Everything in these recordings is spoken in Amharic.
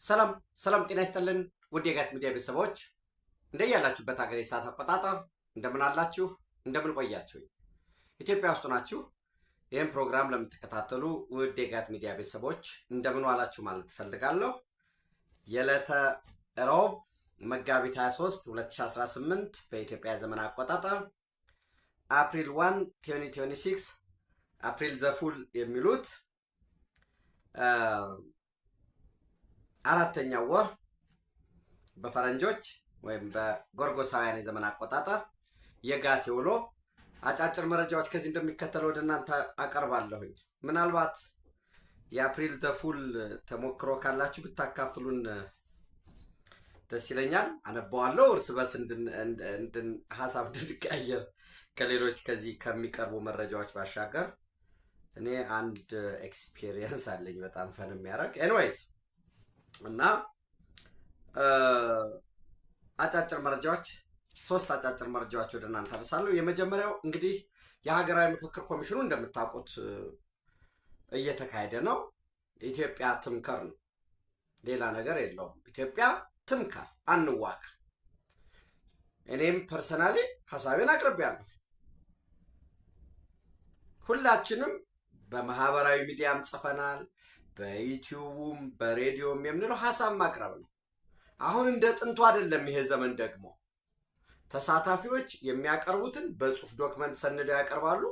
ሰላም ሰላም፣ ጤና ይስጥልን ውድ የጋት ሚዲያ ቤተሰቦች እንደያላችሁበት ሀገር የሰዓት አቆጣጠር እንደምን አላችሁ? እንደምን ቆያችሁ? ኢትዮጵያ ውስጥ ናችሁ ይህን ፕሮግራም ለምትከታተሉ ውድ የጋት ሚዲያ ቤተሰቦች እንደምን ዋላችሁ ማለት ትፈልጋለሁ። የዕለተ ሮብ መጋቢት 23 2018 በኢትዮጵያ ዘመን አቆጣጠር አፕሪል 1 2026 አፕሪል ዘፉል የሚሉት አራተኛው ወር በፈረንጆች ወይም በጎርጎሳውያን የዘመን አቆጣጠር የጋት ውሎ አጫጭር መረጃዎች ከዚህ እንደሚከተለው ወደ እናንተ አቀርባለሁኝ። ምናልባት የአፕሪል ዘፉል ተሞክሮ ካላችሁ ብታካፍሉን ደስ ይለኛል። አነባዋለሁ እርስ በርስ እንድን ሀሳብ እንድንቀያየር ከሌሎች ከዚህ ከሚቀርቡ መረጃዎች ባሻገር እኔ አንድ ኤክስፒሪየንስ አለኝ በጣም ፈን የሚያደርግ ኤኒዌይስ እና አጫጭር መረጃዎች ሶስት አጫጭር መረጃዎች ወደ እናንተ አደርሳለሁ። የመጀመሪያው እንግዲህ የሀገራዊ ምክክር ኮሚሽኑ እንደምታውቁት እየተካሄደ ነው። ኢትዮጵያ ትምከር ነው፣ ሌላ ነገር የለውም። ኢትዮጵያ ትምከር፣ አንዋጋ። እኔም ፐርሰናሊ ሀሳቤን አቅርቤያለሁ። ሁላችንም በማህበራዊ ሚዲያም ጽፈናል፣ በዩቲዩብም በሬዲዮም የምንለው ሀሳብ ማቅረብ ነው። አሁን እንደ ጥንቱ አይደለም። ይሄ ዘመን ደግሞ ተሳታፊዎች የሚያቀርቡትን በጽሁፍ ዶክመንት ሰንደው ያቀርባሉ።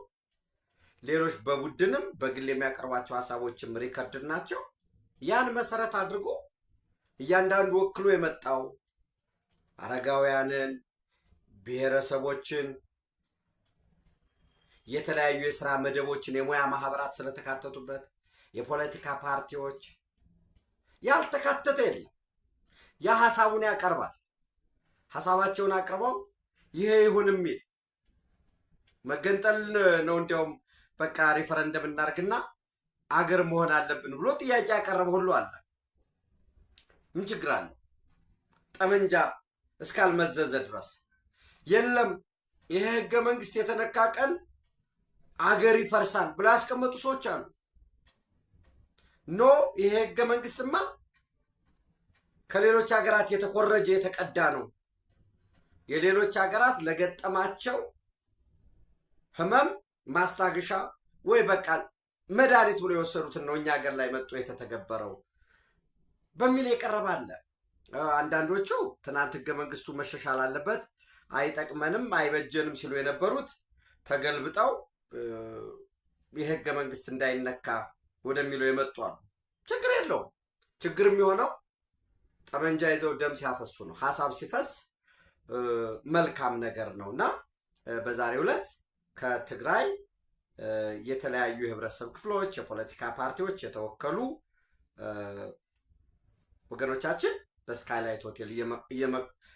ሌሎች በቡድንም በግል የሚያቀርባቸው ሀሳቦችም ሪከርድ ናቸው። ያን መሰረት አድርጎ እያንዳንዱ ወክሎ የመጣው አረጋውያንን፣ ብሔረሰቦችን፣ የተለያዩ የስራ መደቦችን፣ የሙያ ማህበራት ስለተካተቱበት የፖለቲካ ፓርቲዎች ያልተካተተ የለም። ያ ሀሳቡን ያቀርባል። ሀሳባቸውን አቅርበው ይሄ ይሁን የሚል መገንጠል ነው እንዲያውም በቃ ሪፈረንደም እናርግና አገር መሆን አለብን ብሎ ጥያቄ ያቀረበ ሁሉ አለ። ምን ችግር አለ? ጠመንጃ እስካልመዘዘ ድረስ የለም ይሄ ህገ መንግስት የተነካ ቀን አገር ይፈርሳል ብሎ ያስቀመጡ ሰዎች አሉ። ኖ ይሄ ህገ መንግስትማ ከሌሎች ሀገራት የተኮረጀ የተቀዳ ነው። የሌሎች ሀገራት ለገጠማቸው ህመም ማስታገሻ ወይ በቃ መድኃኒት ብሎ የወሰዱትን ነው እኛ ሀገር ላይ መጥቶ የተተገበረው በሚል የቀረባለ። አንዳንዶቹ ትናንት ህገ መንግስቱ መሻሻል አለበት፣ አይጠቅመንም፣ አይበጀንም ሲሉ የነበሩት ተገልብጠው የህገ መንግስት እንዳይነካ ወደሚለው የመጡ አሉ። ችግር የለውም። ችግር የሚሆነው ጠመንጃ ይዘው ደም ሲያፈሱ ነው። ሀሳብ ሲፈስ መልካም ነገር ነው እና በዛሬው ዕለት ከትግራይ የተለያዩ የህብረተሰብ ክፍሎች፣ የፖለቲካ ፓርቲዎች የተወከሉ ወገኖቻችን በስካይላይት ሆቴል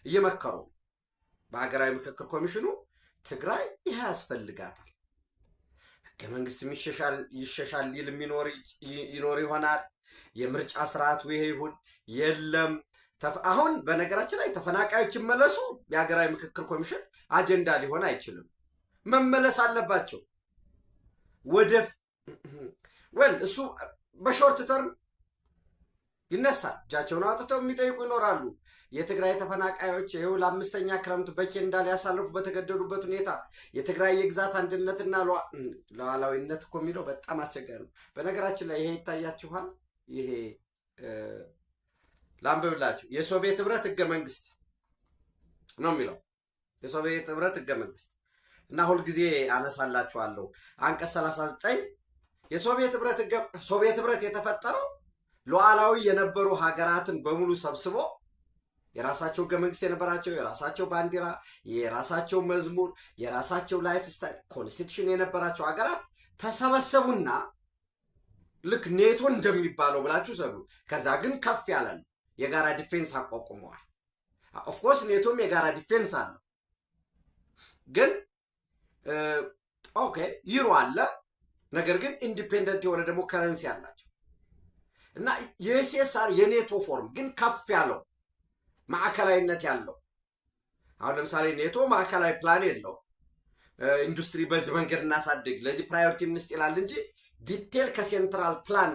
እየመከሩ በሀገራዊ ምክክር ኮሚሽኑ ትግራይ ይህ ያስፈልጋታል፣ ህገ መንግስት ይሸሻል ሊል ይኖር ይሆናል፣ የምርጫ ስርዓቱ ይሄ ይሁን የለም። አሁን በነገራችን ላይ ተፈናቃዮች ይመለሱ የሀገራዊ ምክክር ኮሚሽን አጀንዳ ሊሆን አይችልም። መመለስ አለባቸው። እሱ በሾርት ተርም ይነሳል። እጃቸውን አውጥተው የሚጠይቁ ይኖራሉ። የትግራይ ተፈናቃዮች ይኸው ለአምስተኛ ክረምት በኬንዳ ሊያሳልፉ በተገደዱበት ሁኔታ የትግራይ የግዛት አንድነትና ሉዓላዊነት እኮ የሚለው በጣም አስቸጋሪ ነው። በነገራችን ላይ ይሄ ይታያችኋል። ይሄ ላንብብላችሁ። የሶቪየት ህብረት ህገ መንግስት ነው የሚለው የሶቪየት ህብረት ህገ መንግስት እና ሁልጊዜ አነሳላችኋለሁ። አንቀጽ 39 የሶቪየት ህብረት የተፈጠረው ሉዓላዊ የነበሩ ሀገራትን በሙሉ ሰብስቦ የራሳቸው ህገ መንግስት የነበራቸው፣ የራሳቸው ባንዲራ፣ የራሳቸው መዝሙር፣ የራሳቸው ላይፍ ስታይል ኮንስቲቱሽን የነበራቸው ሀገራት ተሰበሰቡና ልክ ኔቶ እንደሚባለው ብላችሁ ሰሩ። ከዛ ግን ከፍ ያለ ነው። የጋራ ዲፌንስ አቋቁመዋል። ኦፍኮርስ ኔቶም የጋራ ዲፌንስ አለው። ግን ኦኬ ዩሮ አለ። ነገር ግን ኢንዲፔንደንት የሆነ ደግሞ ከረንሲ አላቸው እና የዩኤስኤስአር የኔቶ ፎርም ግን ከፍ ያለው ማዕከላዊነት ያለው። አሁን ለምሳሌ ኔቶ ማዕከላዊ ፕላን የለው። ኢንዱስትሪ በዚህ መንገድ እናሳድግ ለዚህ ፕራዮሪቲ እንስጥ ይላል እንጂ ዲቴል ከሴንትራል ፕላን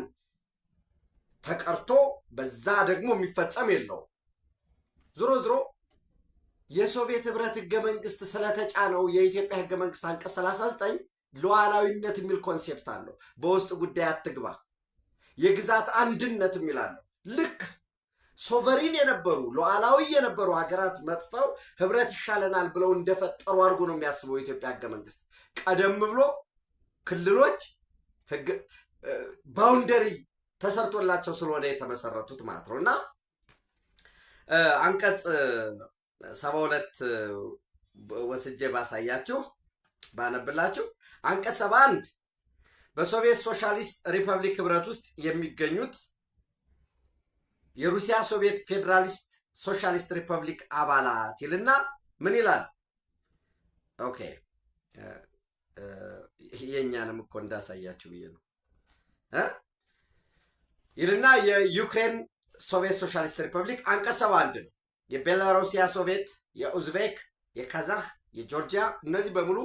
ተቀርቶ በዛ ደግሞ የሚፈጸም የለው። ዞሮ ዞሮ የሶቪየት ህብረት ህገ መንግስት ስለተጫነው የኢትዮጵያ ህገ መንግስት አንቀጽ 39 ሉዓላዊነት የሚል ኮንሴፕት አለው። በውስጥ ጉዳይ አትግባ፣ የግዛት አንድነት የሚላለው ልክ ሶቨሪን የነበሩ ሉዓላዊ የነበሩ ሀገራት መጥተው ህብረት ይሻለናል ብለው እንደፈጠሩ አድርጎ ነው የሚያስበው የኢትዮጵያ ህገ መንግስት። ቀደም ብሎ ክልሎች ባውንደሪ ተሰርቶላቸው ስለሆነ የተመሰረቱት ማለት ነው። እና አንቀጽ 72 ወስጄ ባሳያችሁ ባነብላችሁ አንቀጽ 71 በሶቪየት ሶሻሊስት ሪፐብሊክ ህብረት ውስጥ የሚገኙት የሩሲያ ሶቪየት ፌዴራሊስት ሶሻሊስት ሪፐብሊክ አባላት ይልና ምን ይላል? ኦኬ የኛንም እኮ እንዳሳያችሁ ብዬ ነው ይልና የዩክሬን ሶቪየት ሶሻሊስት ሪፐብሊክ አንቀጽ 71 ነው። የቤላሩሲያ ሶቪየት፣ የኡዝቤክ፣ የካዛህ፣ የጆርጂያ እነዚህ በሙሉ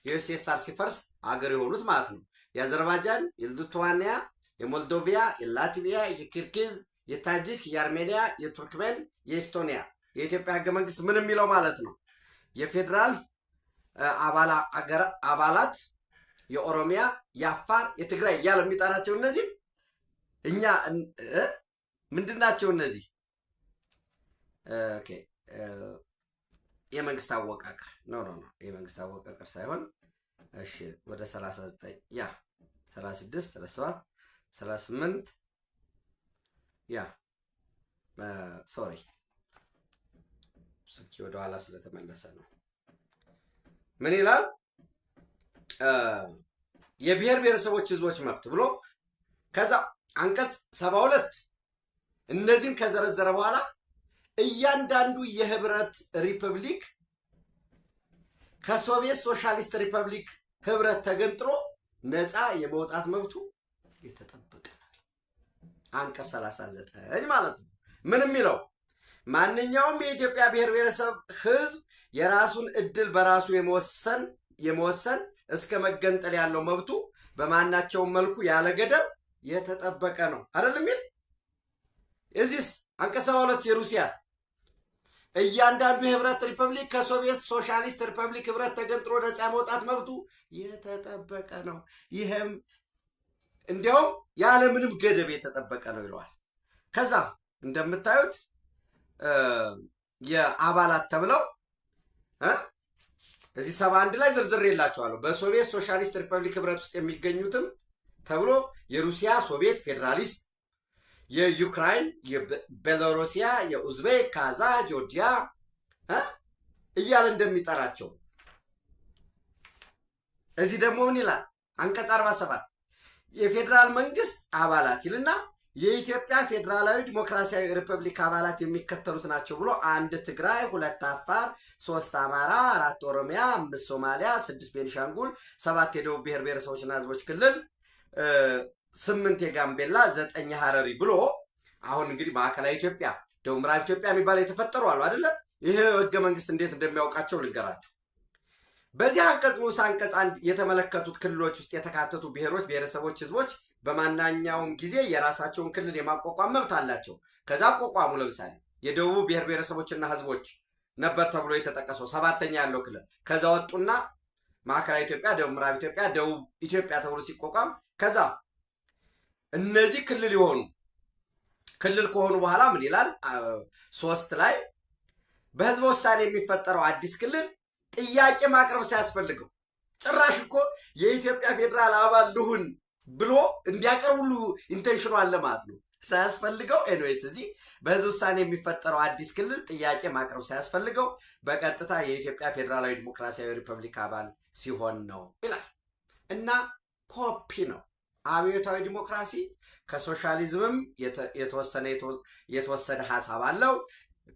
የዩኤስኤስአር ሲፈርስ አገር የሆኑት ማለት ነው። የአዘርባይጃን፣ የሊቱዋኒያ፣ የሞልዶቪያ፣ የላትቪያ፣ የኪርጊዝ፣ የታጂክ፣ የአርሜኒያ፣ የቱርክሜን፣ የኤስቶኒያ የኢትዮጵያ ህገ መንግስት ምን የሚለው ማለት ነው? የፌዴራል አባላት የኦሮሚያ፣ የአፋር፣ የትግራይ እያለ የሚጠራቸው እነዚህ እኛ ምንድናቸው? እነዚህ የመንግስት አወቃቀር ኖ የመንግስት አወቃቀር ሳይሆን እሺ፣ ወደ 39 ያ 36 37 38 ያ ሶሪ ስልኪ ወደ ኋላ ስለተመለሰ ነው። ምን ይላል? የብሔር ብሔረሰቦች ህዝቦች መብት ብሎ ከዛ አንቀጽ 72 እነዚህን ከዘረዘረ በኋላ እያንዳንዱ የህብረት ሪፐብሊክ ከሶቪየት ሶሻሊስት ሪፐብሊክ ህብረት ተገንጥሎ ነፃ የመውጣት መብቱ የተጠበቀ ነው። አንቀጽ 39 ማለት ነው። ምን የሚለው? ማንኛውም የኢትዮጵያ ብሔር ብሔረሰብ ህዝብ የራሱን እድል በራሱ የመወሰን እስከ መገንጠል ያለው መብቱ በማናቸውም መልኩ ያለ ገደብ የተጠበቀ ነው አይደል የሚል። እዚህስ አንቀጽ 72 የሩሲያስ እያንዳንዱ የህብረት ሪፐብሊክ ከሶቪየት ሶሻሊስት ሪፐብሊክ ህብረት ተገንጥሎ ነፃ መውጣት መብቱ የተጠበቀ ነው። ይህም እንዲያውም ያለምንም ገደብ የተጠበቀ ነው ይለዋል። ከዛ እንደምታዩት የአባላት ተብለው እዚህ 71 ላይ ዝርዝር የላቸዋለሁ። በሶቪየት ሶሻሊስት ሪፐብሊክ ህብረት ውስጥ የሚገኙትም ተብሎ የሩሲያ ሶቪየት ፌዴራሊስት፣ የዩክራይን፣ የቤላሩሲያ፣ የኡዝቤክ፣ ካዛ፣ ጆርጂያ እያለ እንደሚጠራቸው እዚህ ደግሞ ምን ይላል? አንቀጽ 47 የፌዴራል መንግስት አባላት ይልና የኢትዮጵያ ፌዴራላዊ ዲሞክራሲያዊ ሪፐብሊክ አባላት የሚከተሉት ናቸው ብሎ 1 ትግራይ፣ 2 አፋር፣ 3 አማራ፣ 4 ኦሮሚያ፣ 5 ሶማሊያ፣ 6 ቤኒሻንጉል፣ 7 የደቡብ ብሔር ብሔረሰቦችና ህዝቦች ክልል፣ 8 የጋምቤላ፣ 9 ሀረሪ ብሎ አሁን እንግዲህ ማዕከላዊ ኢትዮጵያ፣ ደቡብ ምዕራብ ኢትዮጵያ የሚባል የተፈጠሩ አሉ አይደለ? ይህ ህገ መንግስት እንዴት እንደሚያውቃቸው ልንገራቸው። በዚህ አንቀጽ ንዑስ አንቀጽ 1 የተመለከቱት ክልሎች ውስጥ የተካተቱ ብሔሮች፣ ብሔረሰቦች፣ ህዝቦች በማናኛውም ጊዜ የራሳቸውን ክልል የማቋቋም መብት አላቸው። ከዛ አቋቋሙ። ለምሳሌ የደቡብ ብሔር ብሔረሰቦችና ህዝቦች ነበር ተብሎ የተጠቀሰው 7ኛ ያለው ክልል። ከዛ ወጡና ማዕከላዊ ኢትዮጵያ፣ ደቡብ ምዕራብ ኢትዮጵያ፣ ደቡብ ኢትዮጵያ ተብሎ ሲቋቋም ከዛ እነዚህ ክልል ከሆኑ በኋላ ምን ይላል? 3 ላይ በህዝበ ውሳኔ የሚፈጠረው አዲስ ክልል ጥያቄ ማቅረብ ሳያስፈልገው ጭራሽ እኮ የኢትዮጵያ ፌዴራል አባል ልሁን ብሎ እንዲያቀርብ ሁሉ ኢንቴንሽኑ አለ ማለት ነው። ሳያስፈልገው ኤኒዌይስ እዚህ በህዝብ ውሳኔ የሚፈጠረው አዲስ ክልል ጥያቄ ማቅረብ ሳያስፈልገው በቀጥታ የኢትዮጵያ ፌዴራላዊ ዲሞክራሲያዊ ሪፐብሊክ አባል ሲሆን ነው ይላል። እና ኮፒ ነው። አብዮታዊ ዲሞክራሲ ከሶሻሊዝምም የተወሰነ ሀሳብ አለው፣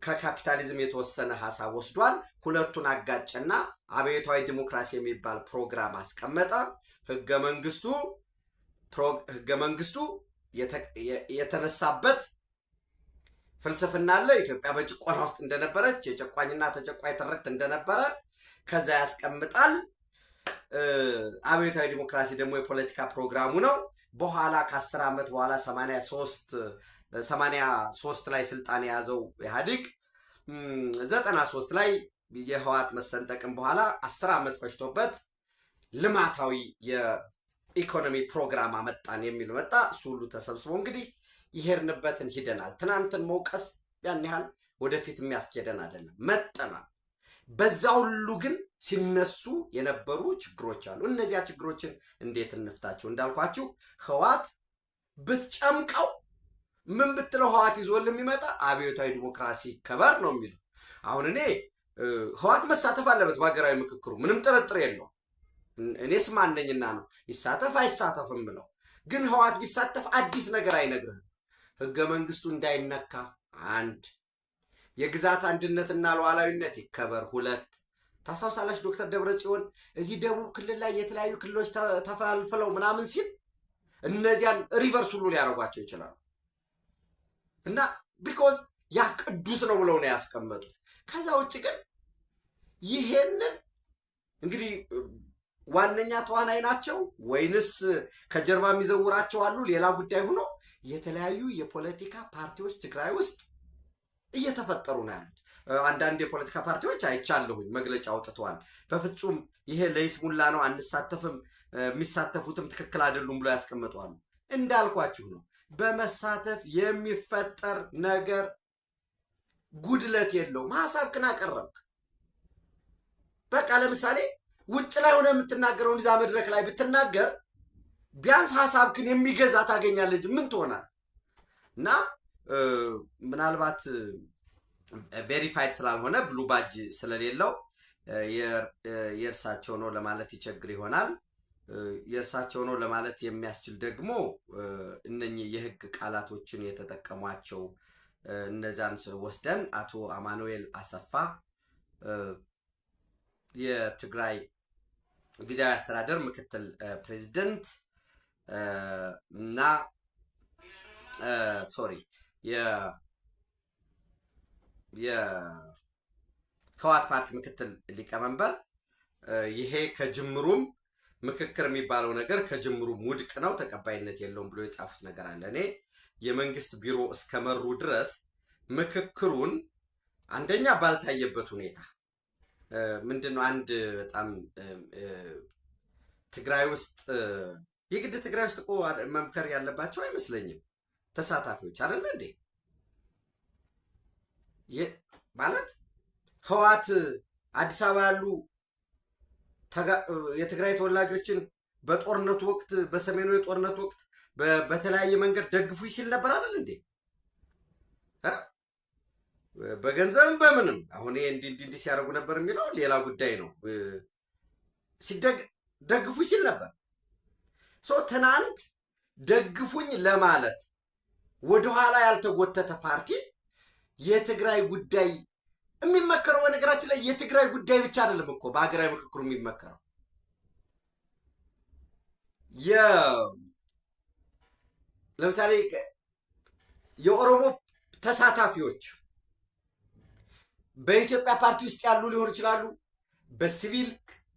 ከካፒታሊዝም የተወሰነ ሀሳብ ወስዷል። ሁለቱን አጋጨና አብዮታዊ ዲሞክራሲ የሚባል ፕሮግራም አስቀመጠ። ህገ መንግስቱ የተነሳበት ፍልስፍና አለ። ኢትዮጵያ በጭቆና ውስጥ እንደነበረች የጨቋኝና ተጨቋኝ ትርክት እንደነበረ ከዛ ያስቀምጣል። አብዮታዊ ዲሞክራሲ ደግሞ የፖለቲካ ፕሮግራሙ ነው። በኋላ ከ10 ዓመት በኋላ 83 ላይ ስልጣን የያዘው ኢህአዴግ 93 ላይ የህወሓት መሰንጠቅም በኋላ 10 ዓመት ፈጅቶበት ልማታዊ የኢኮኖሚ ፕሮግራም አመጣን የሚል መጣ። እሱ ሁሉ ተሰብስቦ እንግዲህ ይሄርንበትን ሂደናል። ትናንትን መውቀስ ያን ያህል ወደፊት የሚያስኬደን አይደለም። መጠናል። በዛ ሁሉ ግን ሲነሱ የነበሩ ችግሮች አሉ። እነዚያ ችግሮችን እንዴት እንፍታቸው? እንዳልኳችሁ ህወሓት ብትጨምቀው ምን ብትለው ህወሓት ይዞል የሚመጣ አብዮታዊ ዲሞክራሲ ከበር ነው የሚለው። አሁን እኔ ህወሓት መሳተፍ አለበት በሀገራዊ ምክክሩ፣ ምንም ጥርጥር የለው። እኔስ ማነኝና ነው ይሳተፍ አይሳተፍም ብለው። ግን ህወሓት ቢሳተፍ አዲስ ነገር አይነግርህም። ህገ መንግስቱ እንዳይነካ፣ አንድ የግዛት አንድነትና ሉዓላዊነት ይከበር፣ ሁለት ታስታውሳላችሁ ዶክተር ደብረጽዮን እዚህ ደቡብ ክልል ላይ የተለያዩ ክልሎች ተፈልፍለው ምናምን ሲል እነዚያን ሪቨርስ ሁሉ ሊያደርጓቸው ይችላሉ። እና ቢኮዝ ያ ቅዱስ ነው ብለው ነው ያስቀመጡት። ከዛ ውጭ ግን ይሄንን እንግዲህ ዋነኛ ተዋናይ ናቸው ወይንስ ከጀርባ የሚዘውራቸው አሉ ሌላ ጉዳይ ሆኖ የተለያዩ የፖለቲካ ፓርቲዎች ትግራይ ውስጥ እየተፈጠሩ ነው ያሉት። አንዳንድ የፖለቲካ ፓርቲዎች አይቻለሁኝ መግለጫ አውጥተዋል። በፍጹም ይሄ ለይስሙላ ነው አንሳተፍም፣ የሚሳተፉትም ትክክል አይደሉም ብሎ ያስቀምጧሉ። እንዳልኳችሁ ነው በመሳተፍ የሚፈጠር ነገር ጉድለት የለውም። ሀሳብክን አቀረብክ በቃ ለምሳሌ ውጭ ላይ ሆነ የምትናገረውን እዛ መድረክ ላይ ብትናገር ቢያንስ ሀሳብክን የሚገዛ ታገኛለች። ምን ትሆናል? እና ምናልባት ቬሪፋይድ ስላልሆነ ብሉ ባጅ ስለሌለው የእርሳቸው ነው ለማለት ይቸግር ይሆናል። የእርሳቸው ነው ለማለት የሚያስችል ደግሞ እነኚህ የህግ ቃላቶችን የተጠቀሟቸው እነዛን ወስደን አቶ አማኑኤል አሰፋ የትግራይ ጊዜያዊ አስተዳደር ምክትል ፕሬዚደንት እና የህወሓት ፓርቲ ምክትል ሊቀመንበር ይሄ ከጅምሩም ምክክር የሚባለው ነገር ከጅምሩም ውድቅ ነው፣ ተቀባይነት የለውም ብሎ የጻፉት ነገር አለ። እኔ የመንግስት ቢሮ እስከመሩ ድረስ ምክክሩን አንደኛ ባልታየበት ሁኔታ ምንድነው አንድ በጣም ትግራይ ውስጥ የግድ ትግራይ ውስጥ እኮ መምከር ያለባቸው አይመስለኝም ተሳታፊዎች አይደለ እንዴ? ማለት ህወሓት አዲስ አበባ ያሉ የትግራይ ተወላጆችን በጦርነቱ ወቅት በሰሜኑ የጦርነቱ ወቅት በተለያየ መንገድ ደግፉ ሲል ነበር አይደል እንዴ? በገንዘብም በምንም አሁን እንዲህ ሲያደርጉ ነበር የሚለው ሌላ ጉዳይ ነው። ደግፉ ሲል ነበር። ትናንት ደግፉኝ ለማለት ወደኋላ ያልተጎተተ ፓርቲ የትግራይ ጉዳይ የሚመከረው በነገራችን ላይ የትግራይ ጉዳይ ብቻ አይደለም እኮ በሀገራዊ ምክክሩ የሚመከረው ለምሳሌ የኦሮሞ ተሳታፊዎች በኢትዮጵያ ፓርቲ ውስጥ ያሉ ሊሆኑ ይችላሉ።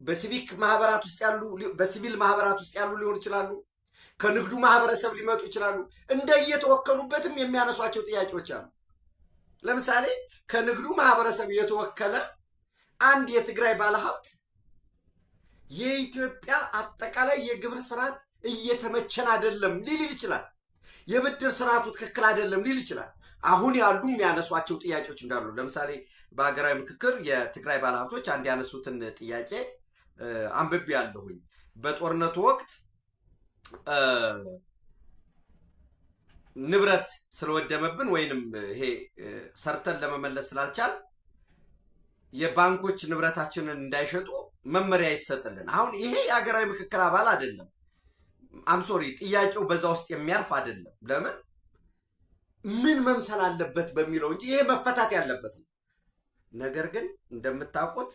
በሲቪክ ማህበራት ውስጥ ያሉ በሲቪል ማህበራት ውስጥ ያሉ ሊሆኑ ይችላሉ። ከንግዱ ማህበረሰብ ሊመጡ ይችላሉ። እንደየተወከሉበትም የሚያነሷቸው ጥያቄዎች አሉ። ለምሳሌ ከንግዱ ማህበረሰብ የተወከለ አንድ የትግራይ ባለሀብት የኢትዮጵያ አጠቃላይ የግብር ስርዓት እየተመቸን አይደለም ሊል ይችላል። የብድር ስርዓቱ ትክክል አይደለም ሊል ይችላል። አሁን ያሉ የሚያነሷቸው ጥያቄዎች እንዳሉ ለምሳሌ በሀገራዊ ምክክር የትግራይ ባለሀብቶች አንድ ያነሱትን ጥያቄ አንብቤ ያለሁኝ በጦርነቱ ወቅት ንብረት ስለወደመብን ወይንም ይሄ ሰርተን ለመመለስ ስላልቻል የባንኮች ንብረታችንን እንዳይሸጡ መመሪያ ይሰጥልን። አሁን ይሄ የሀገራዊ ምክክር አባል አይደለም። አምሶሪ ጥያቄው በዛ ውስጥ የሚያርፍ አይደለም። ለምን ምን መምሰል አለበት በሚለው እንጂ ይሄ መፈታት ያለበት ነው። ነገር ግን እንደምታውቁት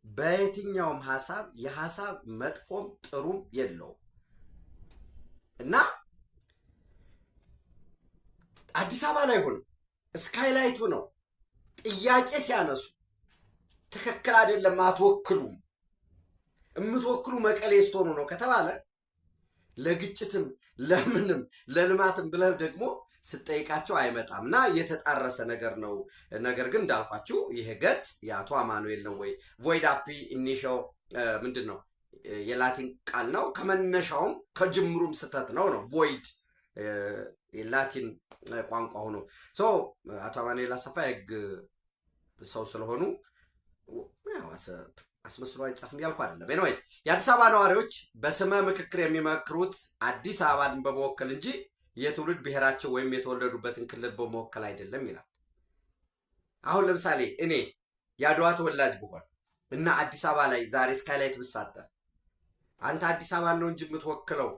በየትኛውም ሐሳብ የሐሳብ መጥፎም ጥሩም የለውም እና አዲስ አበባ ላይ ሆነ ስካይላይቱ ነው ጥያቄ ሲያነሱ ትክክል አይደለም አትወክሉም፣ የምትወክሉ መቀሌ ስትሆኑ ነው ከተባለ ለግጭትም ለምንም ለልማትም ብለህ ደግሞ ስጠይቃቸው አይመጣም እና የተጣረሰ ነገር ነው። ነገር ግን እንዳልኳችሁ ይሄ ገጽ የአቶ አማኑኤል ነው ወይ ቮይድ አፒ ኢኒሾ ምንድን ነው የላቲን ቃል ነው። ከመነሻውም ከጅምሩም ስተት ነው ቮይድ የላቲን ቋንቋ ሆኖ አቶ አማኑኤል አሰፋ የህግ ሰው ስለሆኑ አስመስሎ አይጻፍም ያልኩ አይደለም። ኤኒዌይስ የአዲስ አበባ ነዋሪዎች በስመ ምክክር የሚመክሩት አዲስ አበባን በመወከል እንጂ የትውልድ ብሔራቸው ወይም የተወለዱበትን ክልል በመወከል አይደለም ይላል። አሁን ለምሳሌ እኔ የአድዋ ተወላጅ ብሆን እና አዲስ አበባ ላይ ዛሬ ስካይላይት ብሳተፍ አንተ አዲስ አበባን ነው እንጂ የምትወክለው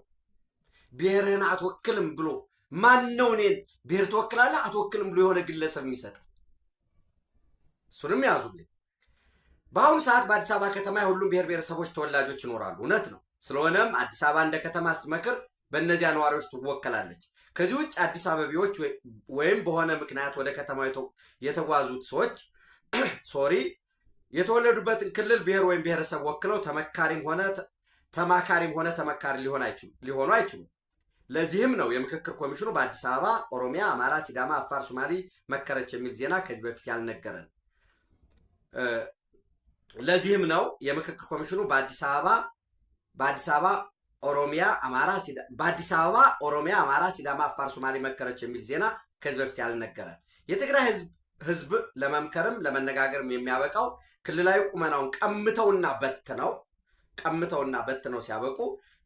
ብሔርህን አትወክልም ብሎ ማን ነው እኔን ብሔር ትወክላለህ አትወክልም ብሎ የሆነ ግለሰብ የሚሰጥ? እሱንም ያዙልኝ። በአሁኑ ሰዓት በአዲስ አበባ ከተማ የሁሉም ብሔር ብሔረሰቦች ተወላጆች ይኖራሉ። እውነት ነው። ስለሆነም አዲስ አበባ እንደ ከተማ ስትመክር በእነዚያ ነዋሪዎች ትወከላለች። ከዚህ ውጭ አዲስ አበቢዎች ወይም በሆነ ምክንያት ወደ ከተማ የተጓዙት ሰዎች የተወለዱበትን ክልል ብሔር ወይም ብሔረሰብ ወክለው ተመካሪም ሆነ ተመካሪ ሊሆኑ አይችሉም። ለዚህም ነው የምክክር ኮሚሽኑ በአዲስ አበባ ኦሮሚያ፣ አማራ፣ ሲዳማ፣ አፋር፣ ሶማሌ መከረች የሚል ዜና ከዚህ በፊት ያልነገረን። ለዚህም ነው የምክክር ኮሚሽኑ በአዲስ አበባ ኦሮሚያ፣ አማራ፣ ሲዳማ፣ አፋር፣ ሶማሌ መከረች የሚል ዜና ከዚህ በፊት ያልነገረን። የትግራይ ህዝብ ለመምከርም ለመነጋገርም የሚያበቃው ክልላዊ ቁመናውን ቀምተውና በትነው ሲያበቁ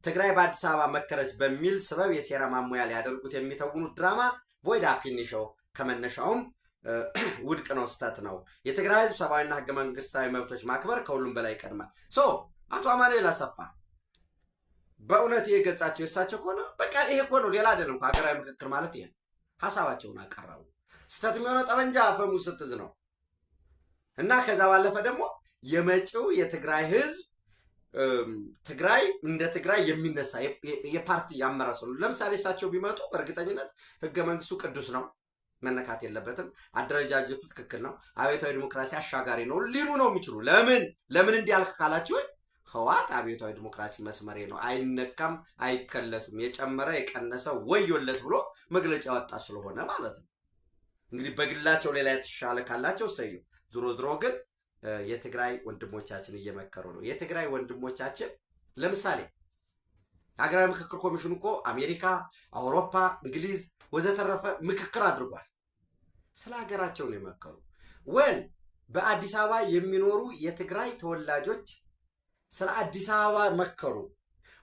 ትግራይ በአዲስ አበባ መከረች በሚል ስበብ የሴራ ማሞያ ሊያደርጉት የሚተውኑት ድራማ ቮይድ አፕ ኢኒሾ ከመነሻውም ውድቅ ነው፣ ስተት ነው። የትግራይ ህዝብ ሰብአዊና ህገ መንግስታዊ መብቶች ማክበር ከሁሉም በላይ ይቀድማል። አቶ አማኑኤል አሰፋ በእውነት ይሄ ገጻቸው የሳቸው ከሆነ በቃ ይሄ እኮ ነው፣ ሌላ አይደለም። ሀገራዊ ምክክር ማለት ይሄ ሀሳባቸውን አቀረቡ። ስተት የሚሆነው ጠመንጃ አፈሙዝ ስትዝ ነው እና ከዛ ባለፈ ደግሞ የመጪው የትግራይ ህዝብ ትግራይ እንደ ትግራይ የሚነሳ የፓርቲ ያመረሰ ነው። ለምሳሌ እሳቸው ቢመጡ በእርግጠኝነት ህገ መንግስቱ ቅዱስ ነው፣ መነካት የለበትም፣ አደረጃጀቱ ትክክል ነው፣ አብዮታዊ ዲሞክራሲ አሻጋሪ ነው ሊሉ ነው የሚችሉ። ለምን እንዲያልክ ካላችሁ ህወሓት አብዮታዊ ዲሞክራሲ መስመሬ ነው፣ አይነካም፣ አይከለስም፣ የጨመረ የቀነሰ ወዮለት ብሎ መግለጫ ያወጣ ስለሆነ ማለት ነው። እንግዲህ በግላቸው ሌላ የተሻለ ካላቸው ሰዩ። ዞሮ ግን የትግራይ ወንድሞቻችን እየመከሩ ነው። የትግራይ ወንድሞቻችን ለምሳሌ ሀገራዊ ምክክር ኮሚሽኑ እኮ አሜሪካ፣ አውሮፓ፣ እንግሊዝ ወዘተረፈ ምክክር አድርጓል። ስለ ሀገራቸው ነው የመከሩ። በአዲስ አበባ የሚኖሩ የትግራይ ተወላጆች ስለ አዲስ አበባ መከሩ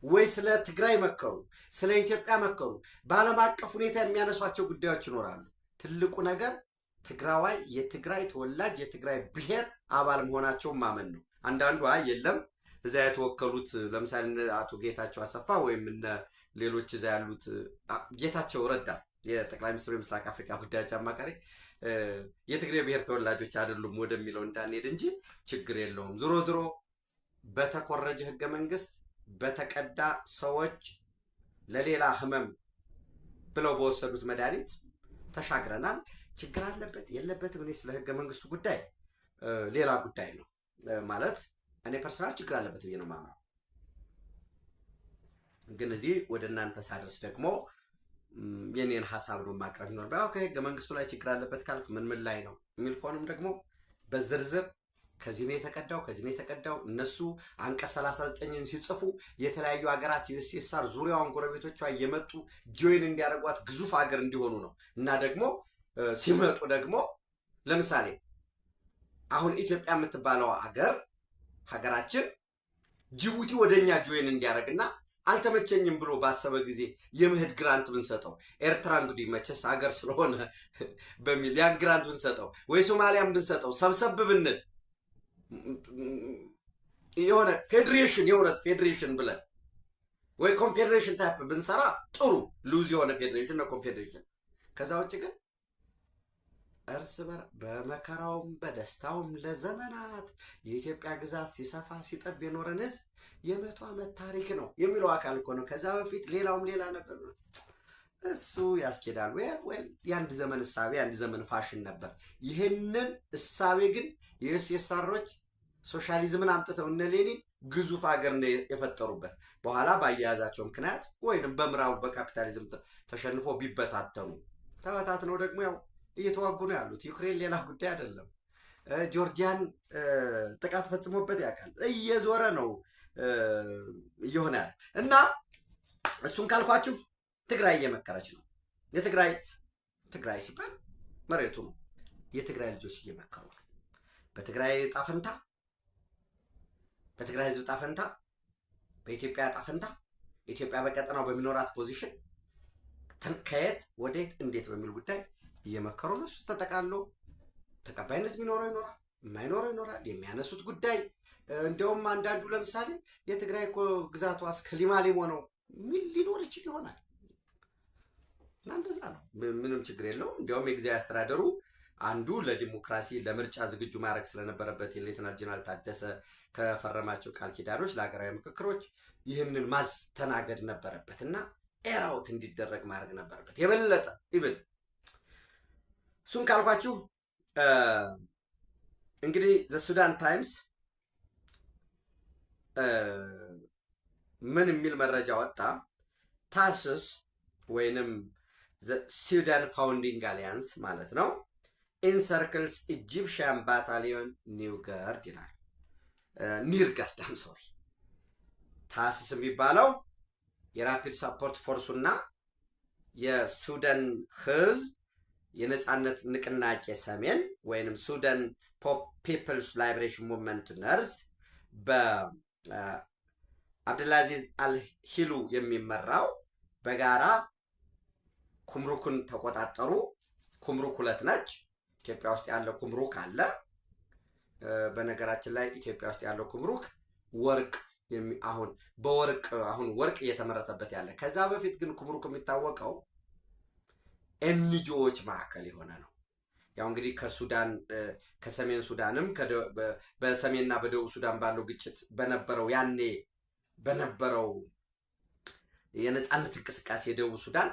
ወይ ስለ ትግራይ መከሩ፣ ስለ ኢትዮጵያ መከሩ። በዓለም አቀፍ ሁኔታ የሚያነሷቸው ጉዳዮች ይኖራሉ። ትልቁ ነገር ትግራዋይ የትግራይ ተወላጅ የትግራይ ብሔር አባል መሆናቸውን ማመን ነው። አንዳንዱ የለም እዛ የተወከሉት ለምሳሌ አቶ ጌታቸው አሰፋ ወይም ሌሎች እዛ ያሉት ጌታቸው ረዳ የጠቅላይ ሚኒስትሩ የምስራቅ አፍሪካ ጉዳዮች አማካሪ የትግራይ ብሔር ተወላጆች አይደሉም ወደሚለው እንዳንሄድ እንጂ ችግር የለውም። ዞሮ በተኮረጀ ህገ መንግስት በተቀዳ ሰዎች ለሌላ ህመም ብለው በወሰዱት መድኃኒት ተሻግረናል። ችግር አለበት የለበትም፣ እኔ ስለ ህገ መንግስቱ ጉዳይ ሌላ ጉዳይ ነው ማለት እኔ ፐርሰናል ችግር አለበት ብዬ ነው የማምነው። ግን እዚህ ወደ እናንተ ሳደርስ ደግሞ የኔን ሀሳብ ነው ማቅረብ ይኖርብኛል። ከህገ መንግስቱ ላይ ችግር አለበት ካልክ ምን ላይ ነው የሚል ከሆነም ደግሞ በዝርዝር ከዚህ ነው የተቀዳው እነሱ አንቀጽ 39ን ሲጽፉ የተለያዩ ሀገራት ዩኤስኤስአር ዙሪያውን ጎረቤቶቿ እየመጡ ጆይን እንዲያደርጓት ግዙፍ ሀገር እንዲሆኑ ነው። እና ደግሞ ሲመጡ ደግሞ ለምሳሌ አሁን ኢትዮጵያ የምትባለው ሀገራችን ጅቡቲ ወደኛ ጆይን እንዲያደርግና አልተመቸኝም ብሎ ባሰበ ጊዜ የምህድ ግራንት ብንሰጠው፣ ኤርትራ እንግዲህ መቸስ ሀገር ስለሆነ በሚል ያን ግራንት ብንሰጠው፣ ወይ ሶማሊያም ብንሰጠው ሰብሰብ ብንል የሆነ ፌዴሬሽን ብለን ወይ ኮንፌዴሬሽን ታይፕ ብንሰራ ጥሩ ሉዝ የሆነ ፌዴሬሽን ነው ኮንፌዴሬሽን። ከዛ ውጭ ግን እርስ በመከራውም በደስታውም ለዘመናት የኢትዮጵያ ግዛት ሲሰፋ ሲጠብ የኖረን ህዝብ የ100 ዓመት ታሪክ ነው የሚለው አካል እኮ ነው። ከዛ በፊት ሌላውም ሌላ ነበር። እሱ ያስኬዳል ወይ የአንድ ዘመን እሳቤ የአንድ ዘመን ፋሽን ነበር። ይህንን እሳቤ ግን የዩኤስኤስአሮች ሶሻሊዝምን አምጥተው እነ ሌኒን ግዙፍ ሀገር ነው የፈጠሩበት። በኋላ ባያያዛቸው ምክንያት ወይንም በምዕራቡ በካፒታሊዝም ተሸንፎ ቢበታተኑ ተበታትነው ደግሞ ያው እየተዋጉ ነው ያሉት። ዩክሬን ሌላ ጉዳይ አይደለም። ጆርጂያን ጥቃት ፈጽሞበት ያውቃል። እየዞረ ነው እየሆነ ያለ እና እሱን ካልኳችሁ ትግራይ እየመከረች ነው። ትግራይ ሲባል መሬቱ ነው። የትግራይ ልጆች እየመከሩ ነው። በትግራይ ጣፈንታ፣ በትግራይ ህዝብ ጣፈንታ፣ በኢትዮጵያ ጣፈንታ፣ ኢትዮጵያ በቀጠናው በሚኖራት ፖዚሽን ከየት ወዴት እንዴት በሚል ጉዳይ እየመከሩ ነው። እሱ ተጠቃሎ ተቀባይነት የሚኖረው ይኖራል፣ የማይኖረው ይኖራል። የሚያነሱት ጉዳይ እንደውም አንዳንዱ ለምሳሌ የትግራይ እኮ ግዛቷ እስከ ሊማሊሞ ነው ምን ሊኖር ይችል ይሆናል እና እንደዛ ነው። ምንም ችግር የለውም። እንዲያውም የጊዜያዊ አስተዳደሩ አንዱ ለዲሞክራሲ ለምርጫ ዝግጁ ማድረግ ስለነበረበት የሌተናል ጀነራል ታደሰ ከፈረማቸው ቃል ኪዳኖች ለሀገራዊ ምክክሮች ይህንን ማስተናገድ ነበረበት እና ኤራውት እንዲደረግ ማድረግ ነበረበት የበለጠ ይብል። እሱን ካልኳችሁ እንግዲህ ዘሱዳን ታይምስ ምን የሚል መረጃ ወጣ? ታስስ ወይንም ሱዳን ፋውንዲንግ አሊያንስ ማለት ነው ኢንሰርክልስ ኢጂፕሽያን ባታሊዮን ኒውጋርድ ይላል። ኒርጋርድ ሶሪ። ታስስ የሚባለው የራፒድ ሰፖርት ፎርሱና የሱዳን ህዝብ የነጻነት ንቅናቄ ሰሜን ወይንም ሱዳን ፒፕልስ ላይብሬሽን ሙቭመንት ነርዝ በአብድልአዚዝ አልሂሉ የሚመራው በጋራ ኩምሩክን ተቆጣጠሩ። ኩምሩክ 2 ነች። ኢትዮጵያ ውስጥ ያለው ኩምሩክ አለ። በነገራችን ላይ ኢትዮጵያ ውስጥ ያለው ኩምሩክ ወርቅ አሁን ወርቅ እየተመረተበት ያለ። ከዛ በፊት ግን ኩምሩክ የሚታወቀው ኤንጂኦዎች ማዕከል የሆነ ነው። ያው እንግዲህ ከሱዳን ከሰሜን ሱዳንም በሰሜንና በደቡብ ሱዳን ባለው ግጭት በነበረው የነጻነት እንቅስቃሴ የደቡብ ሱዳን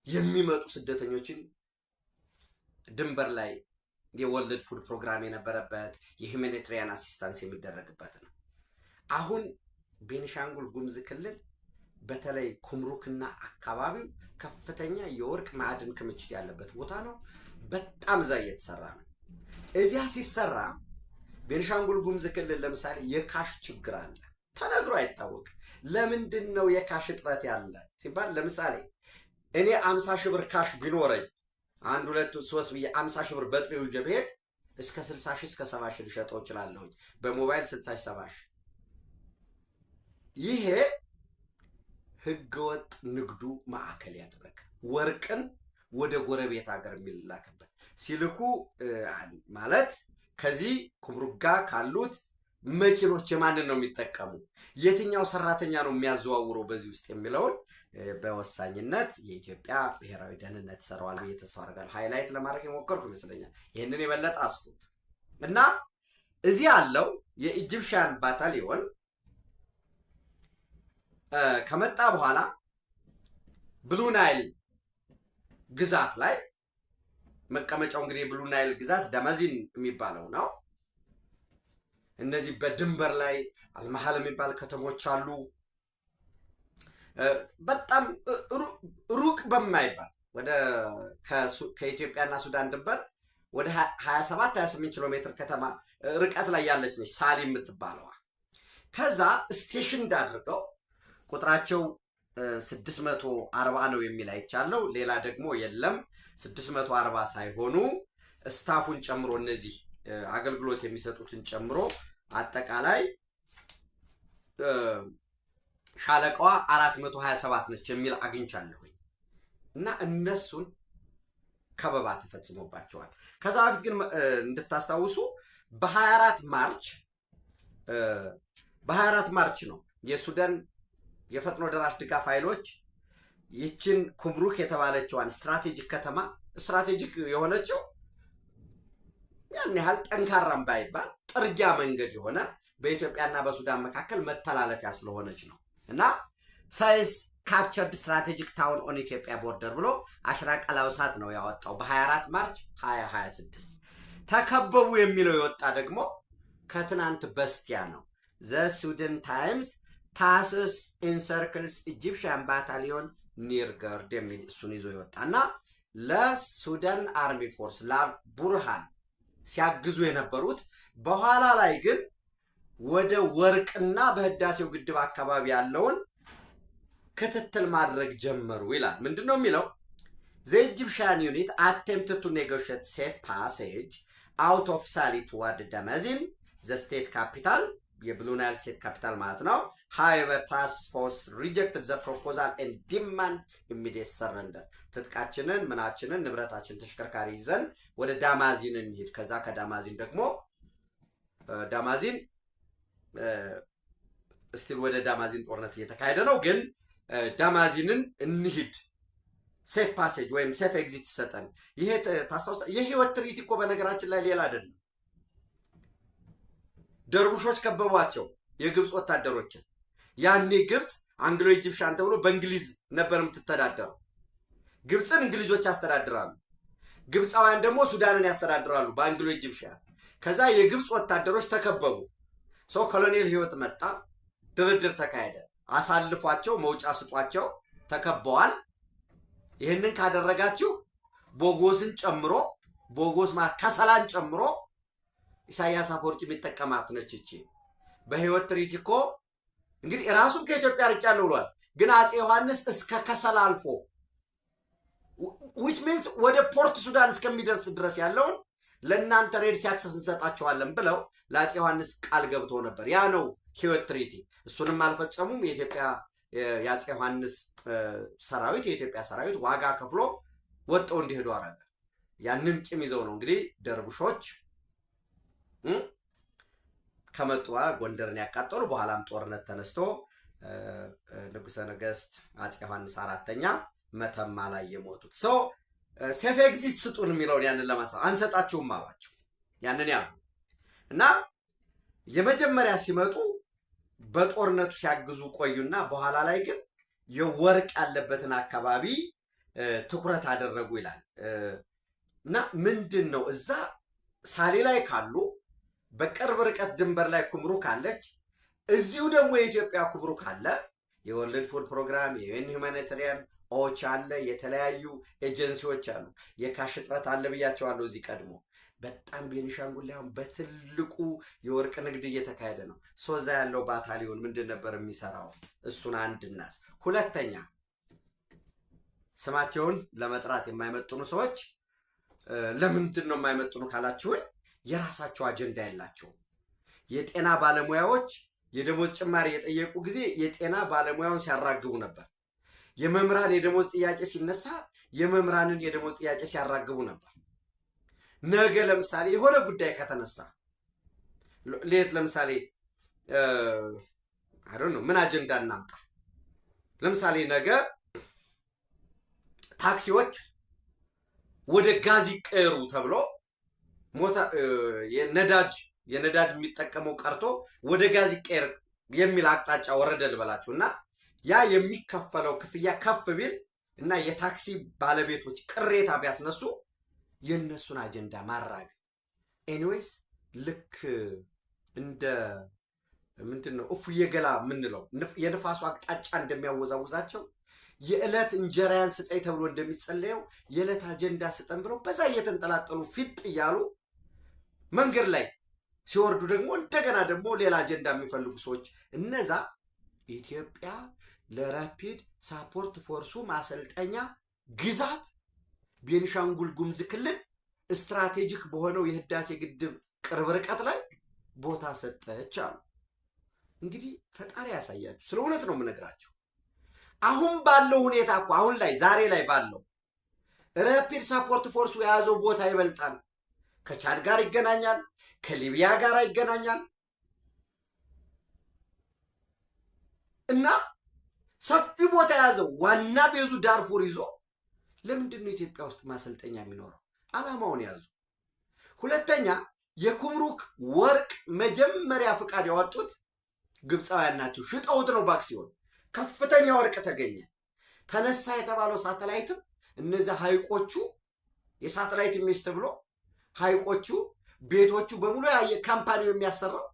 የሚመጡ ስደተኞችን ድንበር ላይ የወርልድ ፉድ ፕሮግራም የነበረበት የሁማኒታሪያን አሲስታንስ የሚደረግበት ነው። አሁን ቤኒሻንጉል ጉሙዝ ክልል በተለይ ኩምሩክና አካባቢው ከፍተኛ የወርቅ ማዕድን ክምችት ያለበት ቦታ ነው። በጣም እዛ እየተሰራ ነው። እዚያ ሲሰራ ቤኒሻንጉል ጉሙዝ ክልል ለምሳሌ የካሽ ችግር አለ፣ ተነግሮ አይታወቅም። ለምንድን ነው የካሽ እጥረት ያለ ሲባል ለምሳሌ እኔ 50 ሺህ ብር ካሽ ቢኖረኝ 1 2 3 ብዬ 50 ሺህ ብር በጥሬው ይዤ ብሄድ እስከ 60 ሺህ እስከ 70 ሺህ ልሸጠው እችላለሁ። በሞባይል 60 ሺህ 70 ሺህ። ይሄ ህገወጥ ንግዱ ማዕከል ያደረገ ወርቅን ወደ ጎረቤት ሀገር የሚላክበት ሲልኩ ማለት ከዚህ ኩምሩክ ጋር ካሉት መኪኖች የማንን ነው የሚጠቀሙ፣ የትኛው ሰራተኛ ነው የሚያዘዋውረው በዚህ ውስጥ የሚለውን በወሳኝነት የኢትዮጵያ ብሔራዊ ደህንነት ሰራዋል ብዬ ተስፋ አደርጋለሁ። ሃይላይት ለማድረግ የሞከርኩ ይመስለኛል። ይህንን የበለጠ አስፉት እና እዚህ ያለው የኢጂፕሽያን ባታሊዮን ከመጣ በኋላ ብሉ ናይል ግዛት ላይ መቀመጫው እንግዲህ ብሉ ናይል ግዛት ዳማዚን የሚባለው ነው። እነዚህ በድንበር ላይ አልመሃል የሚባል ከተሞች አሉ። በጣም ሩቅ በማይባል ወደ ከኢትዮጵያና ሱዳን ድንበር ወደ 27-28 ኪሎ ሜትር ከተማ ርቀት ላይ ያለች ነች ሳሊ የምትባለዋ። ከዛ ስቴሽን እንዳድርገው ቁጥራቸው 640 ነው የሚል አይቻለው። ሌላ ደግሞ የለም 640 ሳይሆኑ ስታፉን ጨምሮ እነዚህ አገልግሎት የሚሰጡትን ጨምሮ አጠቃላይ ሻለቃዋ 427 ነች የሚል አግኝቻለሁ እና እነሱን ከበባ ተፈጽሞባቸዋል። ከዛ በፊት ግን እንድታስታውሱ በ24 ማርች ነው የሱዳን የፈጥኖ ደራሽ ድጋፍ ኃይሎች ይችን ኩምሩክ የተባለችዋን ስትራቴጂክ ከተማ ስትራቴጂክ የሆነችው ያን ያህል ጠንካራም ባይባል ጥርጊያ መንገድ የሆነ በኢትዮጵያና በሱዳን መካከል መተላለፊያ ስለሆነች ነው እና ሳይንስ ካፕቸርድ ስትራቴጂክ ታውን ኦን ኢትዮጵያ ቦርደር ብሎ አሽራቅ አላውሳት ነው ያወጣው በ24 ማርች 2026። ተከበቡ የሚለው የወጣ ደግሞ ከትናንት በስቲያ ነው። ዘ ስዊድን ታይምስ ታስስ ኢንሰርክልስ ኢጂፕሽያን ባታሊዮን ኒር ገርድ የሚል እሱን ይዞ ይወጣና ለሱዳን አርሚ ፎርስ ለቡርሃን ሲያግዙ የነበሩት በኋላ ላይ ግን ወደ ወርቅና በህዳሴው ግድብ አካባቢ ያለውን ክትትል ማድረግ ጀመሩ ይላል። ምንድነው የሚለው? The Egyptian unit attempted to negotiate safe passage out of Sali toward Damazin, the state capital, የብሉ ናይል ስቴት ካፒታል ማለት ነው። However, task force rejected the proposal and demand immediate surrender. ትጥቃችንን ምናችንን ንብረታችን ተሽከርካሪ ይዘን ወደ ዳማዚን እንሂድ። ከዛ ከዳማዚን ደግሞ ዳማዚን ስቲል ወደ ዳማዚን ጦርነት እየተካሄደ ነው፣ ግን ዳማዚንን እንሂድ ሴፍ ፓሴጅ ወይም ሴፍ ኤግዚት ይሰጠን። ይሄ ታስታውሳ የህይወት ትርኢት እኮ በነገራችን ላይ ሌላ አይደለም። ደርቡሾች ከበቧቸው የግብፅ ወታደሮችን። ያኔ ግብፅ አንግሎ ኢጂፕሽያን ተብሎ በእንግሊዝ ነበር የምትተዳደረው። ግብፅን እንግሊዞች ያስተዳድራሉ፣ ግብፃውያን ደግሞ ሱዳንን ያስተዳድራሉ በአንግሎ ኢጂፕሽያን። ከዛ የግብፅ ወታደሮች ተከበቡ። ሰው ኮሎኔል ህይወት መጣ፣ ድርድር ተካሄደ። አሳልፏቸው መውጫ ስጧቸው፣ ተከበዋል። ይህንን ካደረጋችሁ ቦጎስን ጨምሮ ቦጎስ ማለት ከሰላን ጨምሮ ኢሳያስ አፈወርቂ የሚጠቀማት ነች እቺ። በህይወት ትርኢት እኮ እንግዲህ ራሱን ከኢትዮጵያ ርቄያለሁ ብሏል። ግን አፄ ዮሐንስ እስከ ከሰላ አልፎ which means ወደ ፖርት ሱዳን እስከሚደርስ ድረስ ያለውን ለእናንተ ሬድ ሲያክሰስ እንሰጣቸዋለን ብለው ለአፄ ዮሐንስ ቃል ገብቶ ነበር። ያ ነው ህይወት ትርኢት። እሱንም አልፈጸሙም። የኢትዮጵያ የአፄ ዮሐንስ ሰራዊት የኢትዮጵያ ሰራዊት ዋጋ ከፍሎ ወጥተው እንዲሄዱ አረገ። ያንን ቂም ይዘው ነው እንግዲህ ደርቡሾች ከመጡ ጎንደርን ያቃጠሉ። በኋላም ጦርነት ተነስቶ ንጉሠ ነገሥት አፄ ዮሐንስ አራተኛ መተማ ላይ የሞቱት ሰው ሴፍ ኤግዚት ስጡን የሚለውን ያንን ለማሳብ አንሰጣችሁም አሏቸው። ያንን ያሉ እና የመጀመሪያ ሲመጡ በጦርነቱ ሲያግዙ ቆዩና በኋላ ላይ ግን የወርቅ ያለበትን አካባቢ ትኩረት አደረጉ ይላል። እና ምንድን ነው እዛ ሳሌ ላይ ካሉ በቅርብ ርቀት ድንበር ላይ ኩምሩክ አለች። እዚሁ ደግሞ የኢትዮጵያ ኩምሩክ አለ። የወርልድ ፉድ ፕሮግራም፣ የዩኤን ሁማኒታሪያን ኦች አለ። የተለያዩ ኤጀንሲዎች አሉ። የካሽ እጥረት አለ ብያቸዋለሁ እዚህ ቀድሞ። በጣም ቤኒሻንጉል ላይ አሁን በትልቁ የወርቅ ንግድ እየተካሄደ ነው። ሶዛ ያለው ባታሊዮን ምንድን ነበር የሚሰራው? እሱን አንድ እናስ። ሁለተኛ ስማቸውን ለመጥራት የማይመጥኑ ሰዎች ለምንድን ነው የማይመጥኑ ካላችሁ የራሳቸው አጀንዳ የላቸውም። የጤና ባለሙያዎች የደሞዝ ጭማሪ የጠየቁ ጊዜ የጤና ባለሙያውን ሲያራግቡ ነበር። የመምህራን የደሞዝ ጥያቄ ሲነሳ የመምህራንን የደሞዝ ጥያቄ ሲያራግቡ ነበር። ነገ ለምሳሌ የሆነ ጉዳይ ከተነሳ ሌት ለምሳሌ ምን አጀንዳ እናምጣ? ለምሳሌ ነገ ታክሲዎች ወደ ጋዝ ይቀየሩ ተብሎ የነዳጅ የሚጠቀመው ቀርቶ ወደ ጋዝ ይቀየር የሚል አቅጣጫ ወረደ ልበላችሁ እና ያ የሚከፈለው ክፍያ ከፍ ቢል እና የታክሲ ባለቤቶች ቅሬታ ቢያስነሱ የነሱን አጀንዳ ማራገ ኤኒዌይስ ልክ እንደ ምንድነው እፉዬ ገላ ምንለው የንፋሱ አቅጣጫ እንደሚያወዛውዛቸው የዕለት እንጀራያን ስጠይ ተብሎ እንደሚጸለየው የዕለት አጀንዳ ስጠን ብለው በዛ እየተንጠላጠሉ ፊት እያሉ መንገድ ላይ ሲወርዱ ደግሞ እንደገና ደግሞ ሌላ አጀንዳ የሚፈልጉ ሰዎች እነዛ ኢትዮጵያ ለራፒድ ሳፖርት ፎርሱ ማሰልጠኛ ግዛት ቤኒሻንጉል ጉሙዝ ክልል ስትራቴጂክ በሆነው የህዳሴ ግድብ ቅርብ ርቀት ላይ ቦታ ሰጠች አሉ። እንግዲህ ፈጣሪ ያሳያችሁ። ስለ እውነት ነው የምነግራችሁ። አሁን ባለው ሁኔታ እኮ አሁን ላይ ዛሬ ላይ ባለው ራፒድ ሳፖርት ፎርሱ የያዘው ቦታ ይበልጣል። ከቻድ ጋር ይገናኛል፣ ከሊቢያ ጋር ይገናኛል እና ሰፊ ቦታ የያዘው ዋና ቤዙ ዳርፉር ይዞ ለምንድን ነው ኢትዮጵያ ውስጥ ማሰልጠኛ የሚኖረው? ዓላማውን ያዙ። ሁለተኛ የኩምሩክ ወርቅ መጀመሪያ ፍቃድ ያወጡት ግብፃውያን ናቸው። ሽጠውት ነው ባክሲዮን ከፍተኛ ወርቅ ተገኘ። ተነሳ የተባለው ሳተላይትም እነዚህ ሀይቆቹ የሳተላይት ኢሜጅ ተብሎ ሀይቆቹ ቤቶቹ በሙሉ ካምፓኒው የሚያሰራው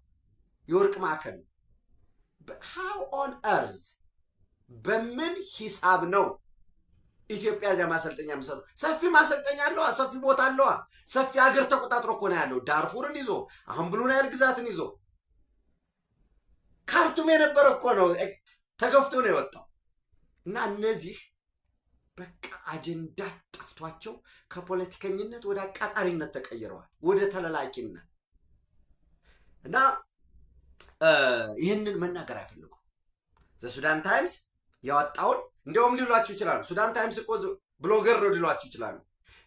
የወርቅ ማዕከል ነው። how on earth በምን ሂሳብ ነው ኢትዮጵያ እዚያ ማሰልጠኛ የሚሰጡ? ሰፊ ማሰልጠኛ አለዋ፣ ሰፊ ቦታ አለዋ፣ ሰፊ ሀገር ተቆጣጥሮ እኮ ነው ያለው። ዳርፉርን ይዞ አሁን ብሉ ናይል ግዛትን ይዞ ካርቱም የነበረ እኮ ነው ተገፍቶ ነው የወጣው። እና እነዚህ በቃ አጀንዳ ጠፍቷቸው ከፖለቲከኝነት ወደ አቃጣሪነት ተቀይረዋል፣ ወደ ተለላቂነት። እና ይህንን መናገር አይፈልጉ። ዘሱዳን ታይምስ ያወጣውን እንደውም ሊሏችሁ ይችላሉ። ሱዳን ታይምስ እኮ ብሎገር ነው ሊሏችሁ ይችላሉ።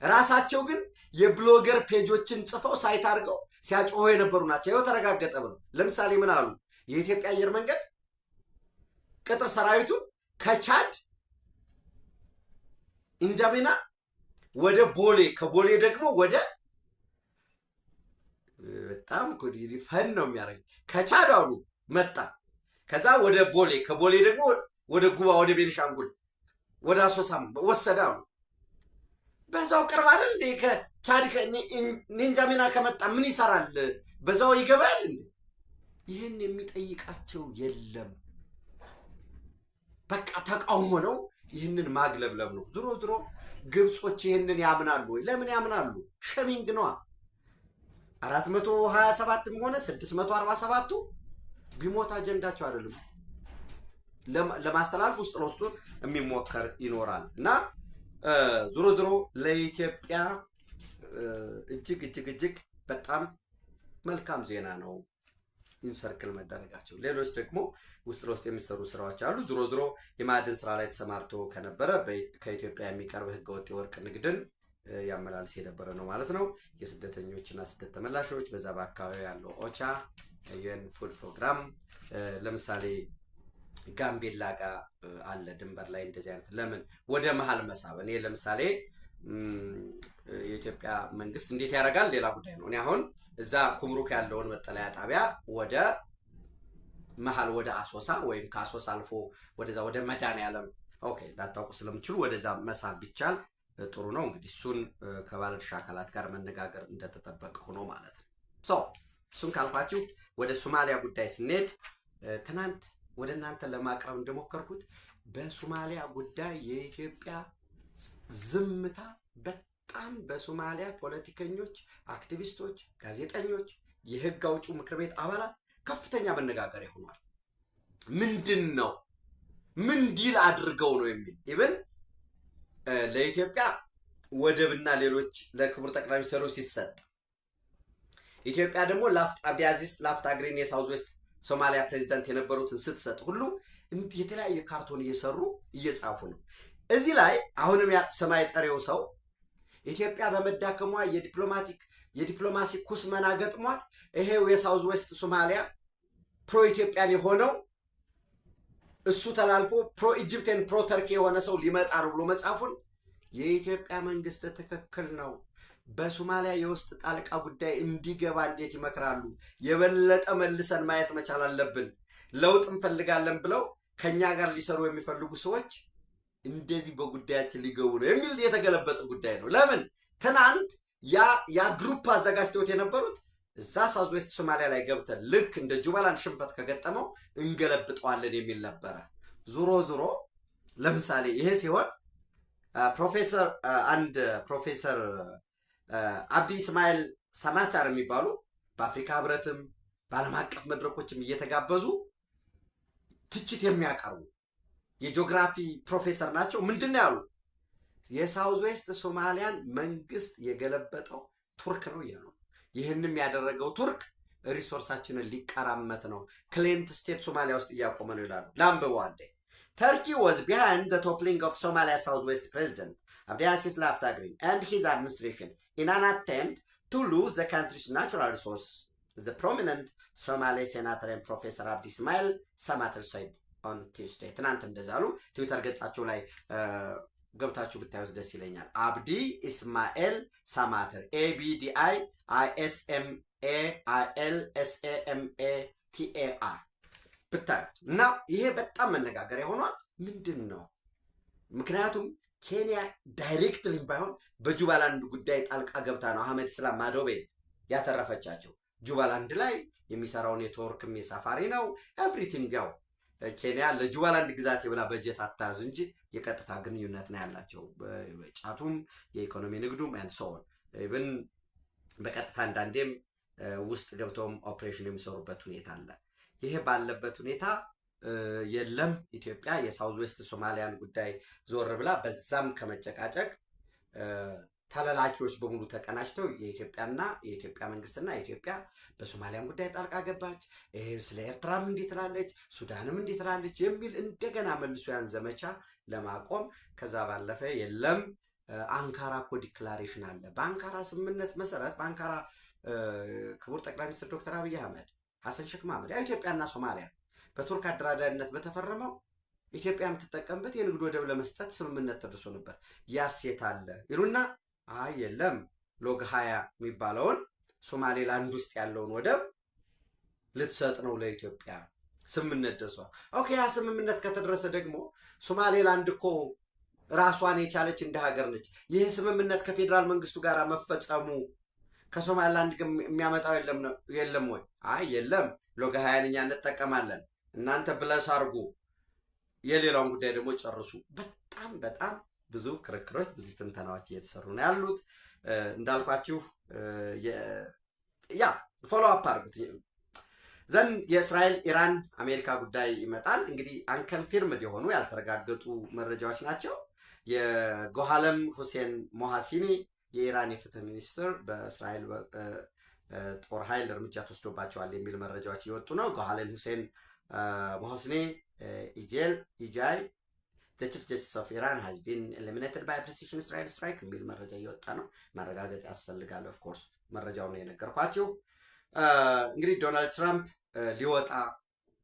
ራሳቸው ግን የብሎገር ፔጆችን ጽፈው ሳይት አድርገው ሲያጮሆ የነበሩ ናቸው። ይኸው ተረጋገጠ ብለው። ለምሳሌ ምን አሉ? የኢትዮጵያ አየር መንገድ ቅጥር ሰራዊቱን ከቻድ ኢንጃሚና ወደ ቦሌ፣ ከቦሌ ደግሞ ወደ በጣም ኮዲ ፈን ነው የሚያደርግ ከቻድ አሉ መጣ። ከዛ ወደ ቦሌ፣ ከቦሌ ደግሞ ወደ ጉባ፣ ወደ ቤኒሻንጉል፣ ወደ አሶሳም ወሰደ አሉ። በዛው ቅርብ አይደል እንዴ? ከቻድ ኢንጃሚና ከመጣ ምን ይሰራል? በዛው ይገባል እንዴ? ይህን የሚጠይቃቸው የለም። በቃ ተቃውሞ ነው። ይህንን ማግለብለብ ነው። ድሮ ድሮ ግብጾች ይህንን ያምናሉ ወይ? ለምን ያምናሉ? ሸሚንግ ነዋ። 427ም ሆነ 647ቱ ቢሞት አጀንዳቸው አይደለም። ለማስተላለፍ ውስጥ ለውስጡን የሚሞከር ይኖራል። እና ዞሮ ዞሮ ለኢትዮጵያ እጅግ እጅግ እጅግ በጣም መልካም ዜና ነው ኢንሰርክል መደረጋቸው። ሌሎች ደግሞ ውስጥ ለውስጥ የሚሰሩ ስራዎች አሉ። ዞሮ ዞሮ የማዕድን ስራ ላይ ተሰማርቶ ከነበረ ከኢትዮጵያ የሚቀርብ ህገወጥ የወርቅ ንግድን ያመላልስ የነበረ ነው ማለት ነው። የስደተኞችና ስደት ተመላሾች በዛ በአካባቢ ያለው ኦቻ ዩኤን ፉድ ፕሮግራም ለምሳሌ ጋምቤላ ጋር አለ ድንበር ላይ እንደዚህ አይነት ለምን ወደ መሃል መሳብ። እኔ ለምሳሌ የኢትዮጵያ መንግስት እንዴት ያደርጋል ሌላ ጉዳይ ነው። እኔ አሁን እዛ ኩምሩክ ያለውን መጠለያ ጣቢያ ወደ መሃል ወደ አሶሳ ወይም ከአሶሳ አልፎ ወደዛ ወደ መድኃኔዓለም ኦኬ ላታውቁ ስለምችሉ ወደዛ መሳብ ቢቻል ጥሩ ነው። እንግዲህ እሱን ከባለድርሻ አካላት ጋር መነጋገር እንደተጠበቀ ሆኖ ማለት ነው። እሱን ካልኳችሁ ወደ ሶማሊያ ጉዳይ ስንሄድ ትናንት ወደ እናንተ ለማቅረብ እንደሞከርኩት በሶማሊያ ጉዳይ የኢትዮጵያ ዝምታ በጣም በሶማሊያ ፖለቲከኞች፣ አክቲቪስቶች፣ ጋዜጠኞች፣ የህግ አውጪው ምክር ቤት አባላት ከፍተኛ መነጋገሪያ ሆኗል። ምንድን ነው ምን ዲል አድርገው ነው የሚል ኢቭን ለኢትዮጵያ ወደብና ሌሎች ለክቡር ጠቅላይ ሚኒስትሩ ሲሰጥ ኢትዮጵያ ደግሞ አብዲአዚዝ ላፍታግሪን የሳውዝ ዌስት ሶማሊያ ፕሬዚዳንት የነበሩትን ስትሰጥ ሁሉ የተለያየ ካርቶን እየሰሩ እየጻፉ ነው። እዚህ ላይ አሁንም ሰማይ ጠሪው ሰው ኢትዮጵያ በመዳከሟ የዲፕሎማሲ ኩስመና ገጥሟት ይሄው የሳውዝ ዌስት ሶማሊያ ፕሮ ኢትዮጵያን የሆነው እሱ ተላልፎ ፕሮ ኢጂፕቲያን ፕሮ ተርኪ የሆነ ሰው ሊመጣ ነው ብሎ መጻፉን የኢትዮጵያ መንግስት ትክክል ነው፣ በሶማሊያ የውስጥ ጣልቃ ጉዳይ እንዲገባ እንዴት ይመክራሉ? የበለጠ መልሰን ማየት መቻል አለብን፣ ለውጥ እንፈልጋለን ብለው ከኛ ጋር ሊሰሩ የሚፈልጉ ሰዎች እንደዚህ በጉዳያችን ሊገቡ ነው የሚል የተገለበጠ ጉዳይ ነው። ለምን ትናንት ያ ግሩፕ አዘጋጅተውት የነበሩት እዛ ሳውዝ ዌስት ሶማሊያ ላይ ገብተን ልክ እንደ ጁባላንድ ሽንፈት ከገጠመው እንገለብጠዋለን የሚል ነበረ። ዙሮ ለምሳሌ ይሄ ሲሆን ፕሮፌሰር አብዲ እስማኤል ሰማታር የሚባሉ በአፍሪካ ህብረትም በዓለም አቀፍ መድረኮችም እየተጋበዙ ትችት የሚያቀርቡ የጂኦግራፊ ፕሮፌሰር ናቸው። ምንድን ነው ያሉ? የሳውዝ ዌስት ሶማሊያን መንግስት የገለበጠው ቱርክ ነው እያሉ፣ ይህንም ያደረገው ቱርክ ሪሶርሳችንን ሊቀራመት ነው፣ ክሌንት ስቴት ሶማሊያ ውስጥ እያቆመ ነው ይላሉ። ላምበው አንዴ Turkey was behind the toppling of Somalia's southwest president, Abdiaziz Laftagrin, and his administration in an attempt to lose the country's natural resource, the prominent Somali senator and Professor Abdi Ismail Samater said on Tuesday. ትናንት እንደዛሉ ትዊተር ገጻቸው ላይ ገብታችሁ ብታዩት ደስ ይለኛል። አብዲ ኢስማኤል ሰማተር ABDISMAILSAMATAR ብታዩት እና ይሄ በጣም መነጋገሪያ ሆኗል። ምንድን ነው ምክንያቱም ኬንያ ዳይሬክትሊ ባይሆን በጁባላንድ ጉዳይ ጣልቃ ገብታ ነው አህመድ ኢስላም ማዶቤ ያተረፈቻቸው። ጁባላንድ ላይ የሚሰራው ኔትወርክም የሳፋሪ ነው፣ ኤቭሪቲንግ ያው ኬንያ ለጁባላንድ ግዛት የብላ በጀት አታያዙ እንጂ የቀጥታ ግንኙነት ነው ያላቸው። ጫቱም የኢኮኖሚ ንግዱም and so on ኢቭን በቀጥታ አንዳንዴም ውስጥ ገብተውም ኦፕሬሽን የሚሰሩበት ሁኔታ አለ። ይሄ ባለበት ሁኔታ የለም ኢትዮጵያ የሳውዝ ዌስት ሶማሊያን ጉዳይ ዞር ብላ በዛም ከመጨቃጨቅ ተላላኪዎች በሙሉ ተቀናጅተው የኢትዮጵያ መንግስትና የኢትዮጵያ በሶማሊያም ጉዳይ ጣልቃ ገባች። ስለ ኤርትራም እንዲህ ትላለች፣ ሱዳንም እንዲህ ትላለች የሚል እንደገና መልሶ ያን ዘመቻ ለማቆም ከዛ ባለፈ የለም አንካራ እኮ ዲክላሬሽን አለ። በአንካራ ስምምነት መሰረት በአንካራ ክቡር ጠቅላይ ሚኒስትር ዶክተር አብይ አህመድ ሐሰን ሼክ መሐመድ ኢትዮጵያና ሶማሊያ በቱርክ አደራዳሪነት በተፈረመው ኢትዮጵያ የምትጠቀምበት የንግድ ወደብ ለመስጠት ስምምነት ተደርሶ ነበር። ያሴት አለ ይሉና አይ የለም ሎግ 20 የሚባለውን ሶማሌላንድ ውስጥ ያለውን ወደብ ልትሰጥ ነው ለኢትዮጵያ ስምምነት ደርሷል። ኦኬ ያ ስምምነት ከተደረሰ ደግሞ ሶማሌላንድ እኮ ራሷን የቻለች እንደ ሀገር ነች። ይህ ስምምነት ከፌዴራል መንግስቱ ጋር መፈጸሙ ከሶማሌላንድ የሚያመጣው የለም ወይ? አይ የለም ሎግ 20 እኛ እንጠቀማለን እናንተ ብለስ አርጉ የሌላውን ጉዳይ ደግሞ ጨርሱ። በጣም ብዙ ክርክሮች ብዙ ትንተናዎች እየተሰሩ ነው ያሉት። እንዳልኳችሁ ያ ፎሎ አፕ አድርጉት። ዘንድ የእስራኤል ኢራን አሜሪካ ጉዳይ ይመጣል። እንግዲህ አንከንፊርምድ የሆኑ ያልተረጋገጡ መረጃዎች ናቸው። የጎሃለም ሁሴን ሞሐሲኒ የኢራን የፍትህ ሚኒስትር በእስራኤል ጦር ኃይል እርምጃ ተወስዶባቸዋል የሚል መረጃዎች እየወጡ ነው። ጎሃለም ሁሴን ሞሐሲኒ ኢጃይ the chief justice of Iran has been eliminated by a precision Israel strike የሚል መረጃ እየወጣ ነው። ማረጋገጥ ያስፈልጋል። ኦፍ ኮርስ መረጃው ነው የነገርኳችሁ። እንግዲህ ዶናልድ ትራምፕ ሊወጣ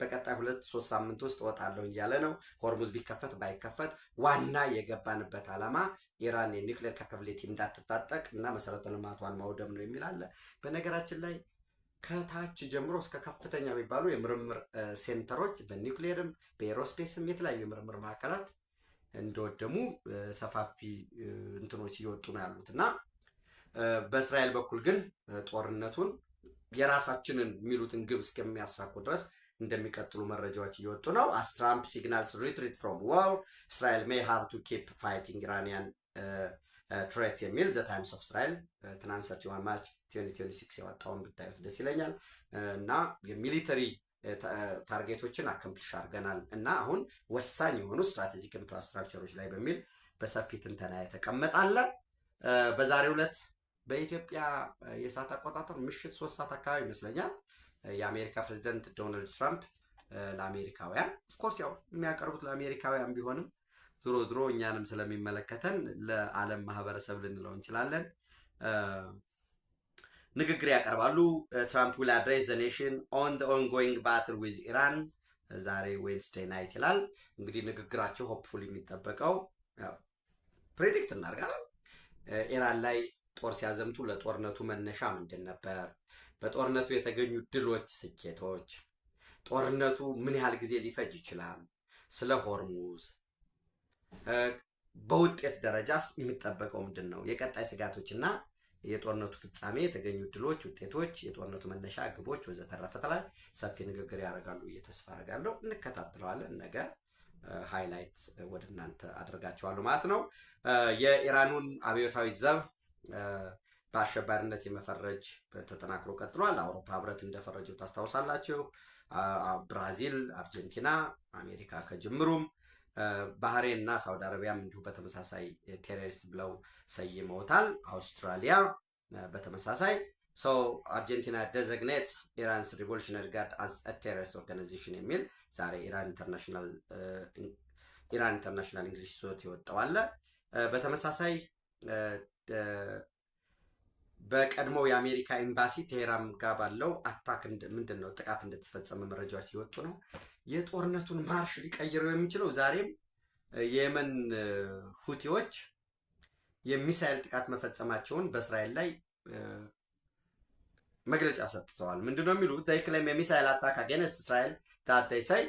በቀጣይ 2-3 ሳምንት ውስጥ ወጣለሁ እያለ ነው። ሆርሙዝ ቢከፈት ባይከፈት ዋና የገባንበት ዓላማ ኢራን የኒውክሌር ካፓቢሊቲ እንዳትታጠቅ እና መሰረተ ልማቷን ማውደም ነው የሚል አለ። በነገራችን ላይ ከታች ጀምሮ እስከ ከፍተኛ የሚባሉ የምርምር ሴንተሮች በኒውክሌርም በኤሮስፔስም የተለያዩ የምርምር ማዕከላት እንደወደሙ ሰፋፊ እንትኖች እየወጡ ነው ያሉት እና በእስራኤል በኩል ግን ጦርነቱን የራሳችንን የሚሉትን ግብ እስከሚያሳኩ ድረስ እንደሚቀጥሉ መረጃዎች እየወጡ ነው። as Trump signals retreat from war, Israel may have to keep fighting Iranian threats የሚል ዘ ታይምስ ኦፍ እስራኤል ትናንት 31 ማርች 2026 ያወጣውን ብታዩት ደስ ይለኛል። እና የሚሊተሪ ታርጌቶችን አከምፕሊሽ አድርገናል እና አሁን ወሳኝ የሆኑ ስትራቴጂክ ኢንፍራስትራክቸሮች ላይ በሚል በሰፊ ትንተና የተቀመጣለ። በዛሬው ዕለት በኢትዮጵያ የሰዓት አቆጣጠር ምሽት 3 ሰዓት አካባቢ ይመስለኛል የአሜሪካ ፕሬዝዳንት ዶናልድ ትራምፕ ለአሜሪካውያን ኦፍኮርስ ያው የሚያቀርቡት ለአሜሪካውያን ቢሆንም ድሮ እኛንም ስለሚመለከተን ለዓለም ማህበረሰብ ልንለው እንችላለን ንግግር ያቀርባሉ። ትራምፕ will address the nation on the ongoing battle with Iran ዛሬ ዌድnesday ናይት ይላል። እንግዲህ ንግግራቸው ሆፕፉሊ የሚጠበቀው ፕሬዲክት እናርጋለን ኢራን ላይ ጦር ሲያዘምቱ ለጦርነቱ መነሻ ምንድን ነበር፣ በጦርነቱ የተገኙ ድሎች፣ ስኬቶች፣ ጦርነቱ ምን ያህል ጊዜ ሊፈጅ ይችላል፣ ስለ ሆርሙዝ በውጤት ደረጃስ የሚጠበቀው ምንድን ነው፣ የቀጣይ ስጋቶችና የጦርነቱ ፍጻሜ የተገኙ ድሎች፣ ውጤቶች፣ የጦርነቱ መነሻ ግቦች ወዘተረፈ ላይ ሰፊ ንግግር ያደርጋሉ ብዬ ተስፋ አደርጋለሁ። እንከታተለዋለን። ነገ ሃይላይት ወደ እናንተ አደርጋቸዋለሁ ማለት ነው። የኢራኑን አብዮታዊ ዘብ በአሸባሪነት የመፈረጅ ተጠናክሮ ቀጥሏል። አውሮፓ ህብረት እንደፈረጀው ታስታውሳላችሁ። ብራዚል፣ አርጀንቲና፣ አሜሪካ ከጅምሩም ባህሬን እና ሳውዲ አረቢያም እንዲሁ በተመሳሳይ ቴሮሪስት ብለው ሰይመውታል። አውስትራሊያ በተመሳሳይ አርጀንቲና ዴዚግኔትስ ኢራንስ ሪቮሉሽነሪ ጋርድ አዝ አ ቴሮሪስት ኦርጋናይዜሽን የሚል ዛሬ ኢራን ኢንተርናሽናል እንግሊሽ ሶት ይወጣዋል። በተመሳሳይ በቀድሞው የአሜሪካ ኤምባሲ ቴህራን ጋር ባለው አታክ ምንድነው ጥቃት እንደተፈጸመ መረጃዎች ይወጡ ነው። የጦርነቱን ማርሽ ሊቀይረው የሚችለው ዛሬም የየመን ሁቲዎች የሚሳኤል ጥቃት መፈጸማቸውን በእስራኤል ላይ መግለጫ ሰጥተዋል። ምንድነው የሚሉት? they claim የሚሳኤል አታክ against እስራኤል that they say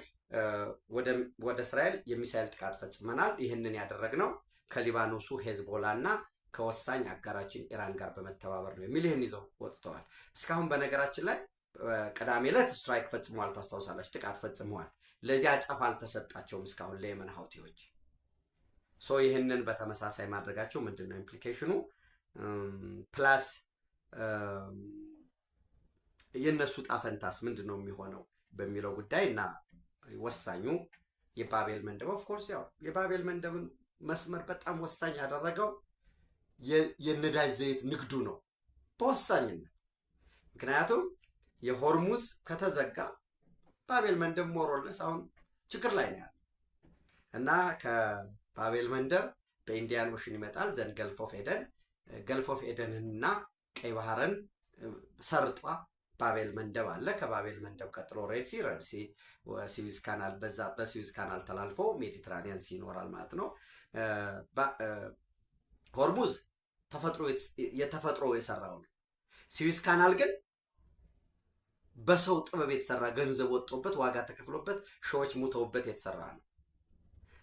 ወደ እስራኤል የሚሳኤል ጥቃት ፈጽመናል። ይህንን ያደረግነው ከሊባኖሱ ሄዝቦላ እና ከወሳኝ አጋራችን ኢራን ጋር በመተባበር ነው የሚል ይህን ይዘው ወጥተዋል። እስካሁን በነገራችን ላይ ቅዳሜ ዕለት ስትራይክ ፈጽመዋል። ታስታውሳላችሁ፣ ጥቃት ፈጽመዋል። ለዚያ አጸፋ አልተሰጣቸውም እስካሁን ለየመን ሀውቲዎች። ይህንን በተመሳሳይ ማድረጋቸው ምንድን ነው ኢምፕሊኬሽኑ? ፕላስ የነሱ ጣፈንታስ ምንድን ነው የሚሆነው በሚለው ጉዳይ እና ወሳኙ የባቤል መንደብ ኦፍኮርስ ያው የባቤል መንደብን መስመር በጣም ወሳኝ ያደረገው የነዳጅ ዘይት ንግዱ ነው በወሳኝነት። ምክንያቱም የሆርሙዝ ከተዘጋ ባቤል መንደብ ሞሮለስ አሁን ችግር ላይ ነው ያለው እና ከባቤል መንደብ በኢንዲያን ኦሽን ይመጣል ዘንድ ገልፍ ኦፍ ኤደንና ቀይ ባህርን ሰርጧ ባቤል መንደብ አለ። ከባቤል መንደብ ቀጥሎ ሬድሲ ስዊዝ ካናል፣ በዛ በስዊዝ ካናል ተላልፎ ሜዲትራኒያን ሲ ይኖራል ማለት ነው። ሆርሙዝ የተፈጥሮ የሰራው ነው። ስዊዝ ካናል ግን በሰው ጥበብ የተሰራ ገንዘብ ወጥቶበት ዋጋ ተከፍሎበት ሺዎች ሙተውበት የተሰራ ነው።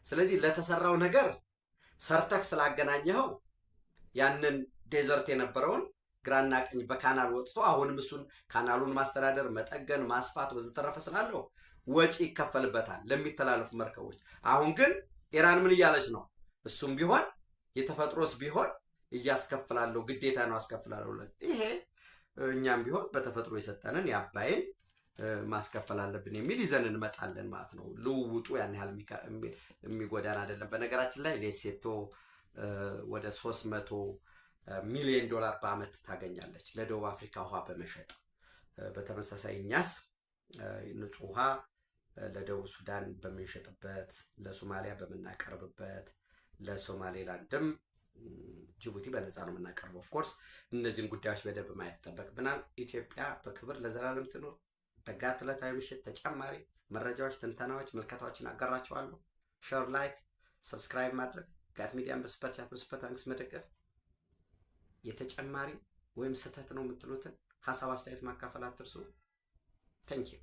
ስለዚህ ለተሰራው ነገር ሰርተክ ስላገናኘኸው ያንን ዴዘርት የነበረውን ግራና ቀኝ በካናል ወጥቶ አሁንም እሱን ካናሉን ማስተዳደር፣ መጠገን፣ ማስፋት ወዘተረፈ ስላለው ወጪ ይከፈልበታል ለሚተላለፉ መርከቦች። አሁን ግን ኢራን ምን እያለች ነው? እሱም ቢሆን የተፈጥሮስ ቢሆን እያስከፍላለሁ ግዴታ ነው አስከፍላለሁ። ይሄ እኛም ቢሆን በተፈጥሮ የሰጠንን የአባይን ማስከፈል አለብን የሚል ይዘን እንመጣለን ማለት ነው። ልውውጡ ያን ያህል የሚጎዳን አይደለም። በነገራችን ላይ ሌሴቶ ወደ 300 ሚሊዮን ዶላር በአመት ታገኛለች ለደቡብ አፍሪካ ውሃ በመሸጥ። በተመሳሳይ እኛስ ንጹህ ውሃ ለደቡብ ሱዳን በምንሸጥበት፣ ለሶማሊያ በምናቀርብበት፣ ለሶማሌላንድም ጅቡቲ በነፃ ነው የምናቀርበው። ኦፍኮርስ እነዚህን ጉዳዮች በደንብ ማየት ይጠበቅብናል። ኢትዮጵያ በክብር ለዘላለም ትኖር። በጋት ዕለታዊ ምሽት ተጨማሪ መረጃዎች፣ ትንተናዎች፣ ምልከታዎችን አጋራችኋለሁ። ሼር፣ ላይክ፣ ሰብስክራይብ ማድረግ፣ ጋት ሚዲያን በሱፐር ቻት በሱፐር ታንክስ መደገፍ፣ የተጨማሪ ወይም ስህተት ነው የምትሉትን ሀሳብ አስተያየት ማካፈል አትርሱ። ታንኪዩ